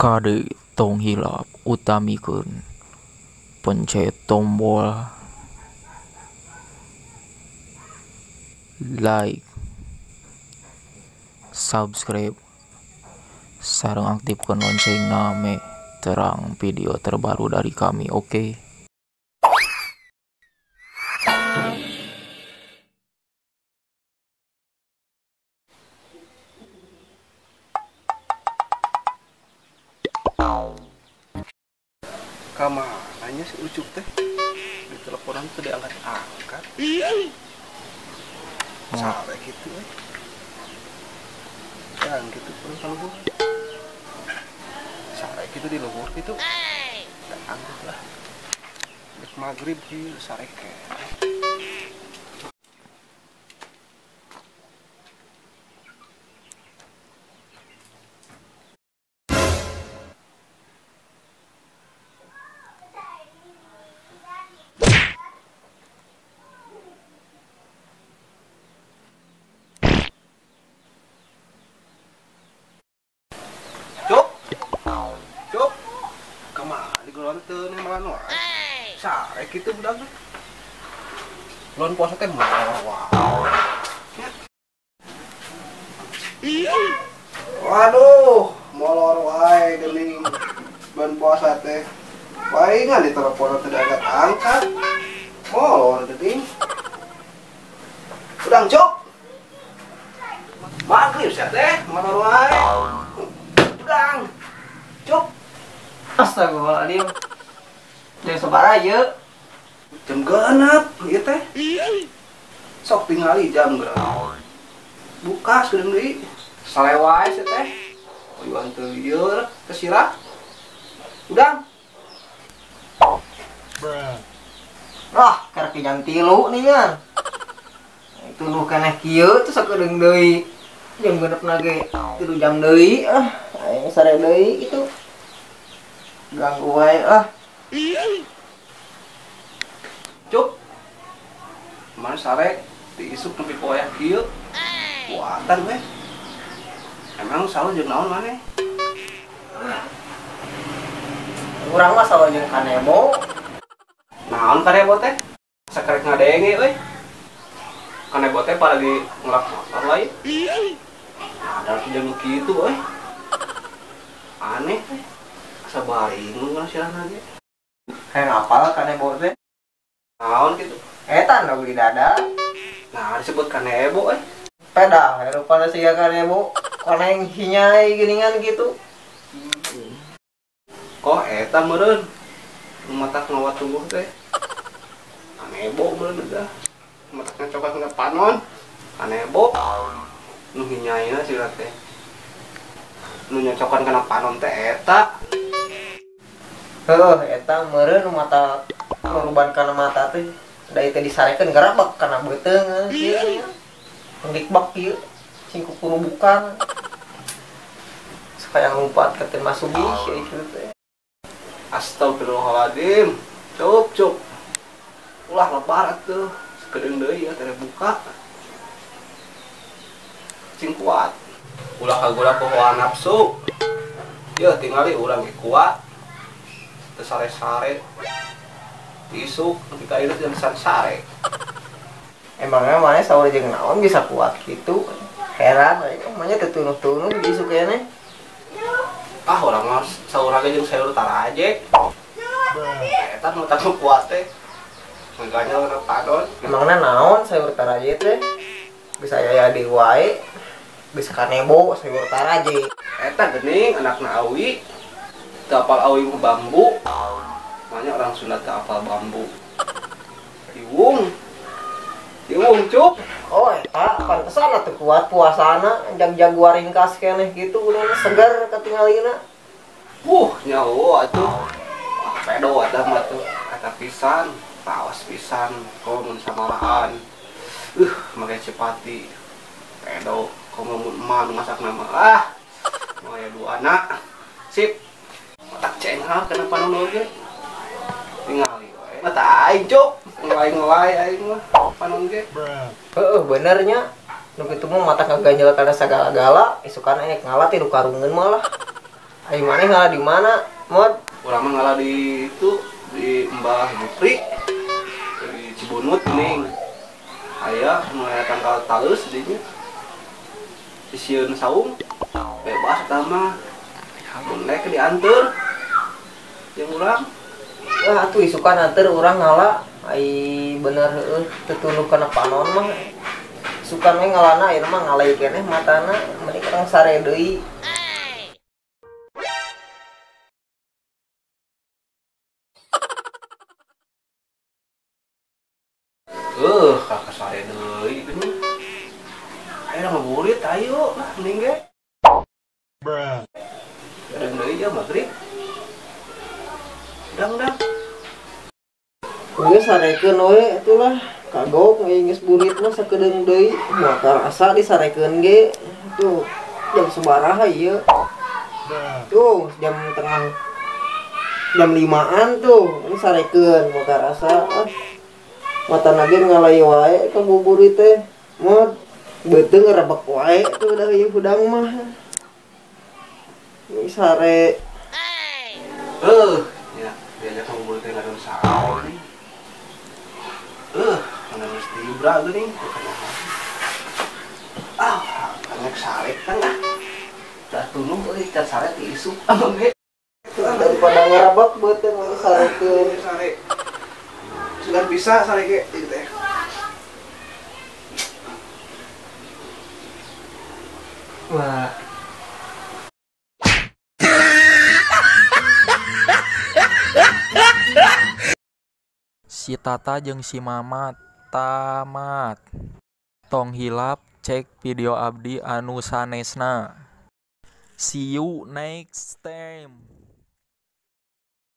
Kade tong hilap utamikeun pencet tombol like, subscribe, sareng aktifkeun loncengna me terang video terbaru dari kami, oke? Kamarnya si Ucup teh di teleponan tuh diangkat-angkat sampai gitu dan gitu pun kalau gue sampai gitu di luhur gitu dan angkat lah dek maghrib di sareke. Cuk, kemana di gelonteun malan wae. Sarek kitu budak teh. Bulan puasa teh wow. Waduh, molor wae geuning bulan puasa teh. Palingan di telepon teh angkat. Molor geuning. Udang cuk. Maghrib sia teh, molor wae. Udang. Cuk. Astagfirullahaladzim. Jangan sabaraha ieu. Jam genep ieu teh. Sok tingali jam genep. Buka seudeuh deui. Salewae sia teh. Oyuan teu ieu teh sirah. Udang. Karek jam 3 nih kan. Itu nu keneh kieu teh sakedeung deui. Jam genepna ge 3 jam deui. Aing sare deui itu. Ganggu wae Cuk. Mana sare diisuk nepi poe kieu. Kuatan we. Emang selalu jeung naon maneh? Urang mah salah jeung kanebo. Naon kanebo teh? Sakarek ngadenge we. Kanebo teh pada di ngelak motor lain. Ada jeung kitu we. Aneh teh. Asa baring nu sirahna ge. Hayang apal kanebo teh. Naon kitu? Eta nu di dada. Nah, disebut kanebo Peda, rupana siga kanebo. Koneng hinyai geuningan gitu. Kok eta meureun? Nu matak ngawat tungguh teh. Kanebo meureun dah. Matak ngacokan ka panon. Kanebo. Nu hinyaina sila teh. Nu nyocokan kana panon teh eta. Eta meureun nu mata ruban kana mata teh. Da teh disarekeun garabak kana beuteung kieu. Dikbak kieu cing kukurubukan. Supaya ngumpat ke teh masugi kieu teh. Astagfirullahaladzim. Cup. Ulah lebar atuh. Sakedeung deui ya teh buka. Cing kuat. Ulah kagula ku hawa nafsu. Ieu tingali urang ge kuat. Teu sare-sare. Isuk ketika ieu jeung sare. Emangnya mana saur jeung naon bisa kuat gitu. Heran emangnya teu tunuh-tunuh diisuk keneh. Urang mah saurang ge jeung sayur taraje. Eta nu tanu kuat teh. Mangkanya urang padon. Emangna naon sayur taraje teh? Bisa aya di wae. Bisa kanebo sayur taraje. Eta geuning anakna awi. Teu apal awi mah bambu. Makanya orang Sunda teu apal bambu. Iwung Cuk. Oh eta pantesan atuh kuat puasana jag-jaguar ringkas keneh gitu udah segar katingalina. Nyawa atuh. Pedo ada mah tuh kata pisan, tawas pisan, komun samarahan. Make cepati. Pedo komun emak masak nama. Mau ya 2 anak. Sip. Matak cenghal kenapa nu ge? Tingali wae. Mata aing Cuk. Ngelai aing mah panon ge. Benernya nu kitu mah mata kaganjel kana sagala-gala isukan ngalah tilu karungeun malah. Ayo mana ngalah di mana, Mod? Urang mah ngalah di itu di Mbah Jupri di Cibunut geuning. Aya mulai tanggal talus dinya. Sieun saung bebas eta mah. Mun naik dianteur. Jeung urang Wah, atuh isukan anter urang ngalah. Ai bener heueuh tetunuh kana panon mah. Sukan we ngalana ieu mah ngalai keneh matana, mending urang sare deui. kakak sare deui geuning. Aya ngabuburit ayo lah mending ge. Kadang deui ya maghrib. Dang. Geus sarekeun we atulah. Kagok geus burit mah sakedeung deui. Moal karasa disarekeun ge. Tuh, jam sabaraha ieu? Tuh, jam 5-an tuh. Ini sarekeun moal karasa. Mata nage ngalai wae ka buburit teh. Mod beuteung ngerebek wae tuh da ieu hudang mah. Ini sare. Ya, diajak ngabuburit teh ngaran sare nih. Mana mesti ibra geuning. Kanek sare kan ah. Dah tunuh euy can sare ti isuk abang ge. Daripada ngerebek beuteung we sarekeun. Sare. Sudah bisa sare ge ieu teh. Wah, Si Tata jeung si Mamat tamat. Tong hilap cek video abdi anu sanesna. See you next time.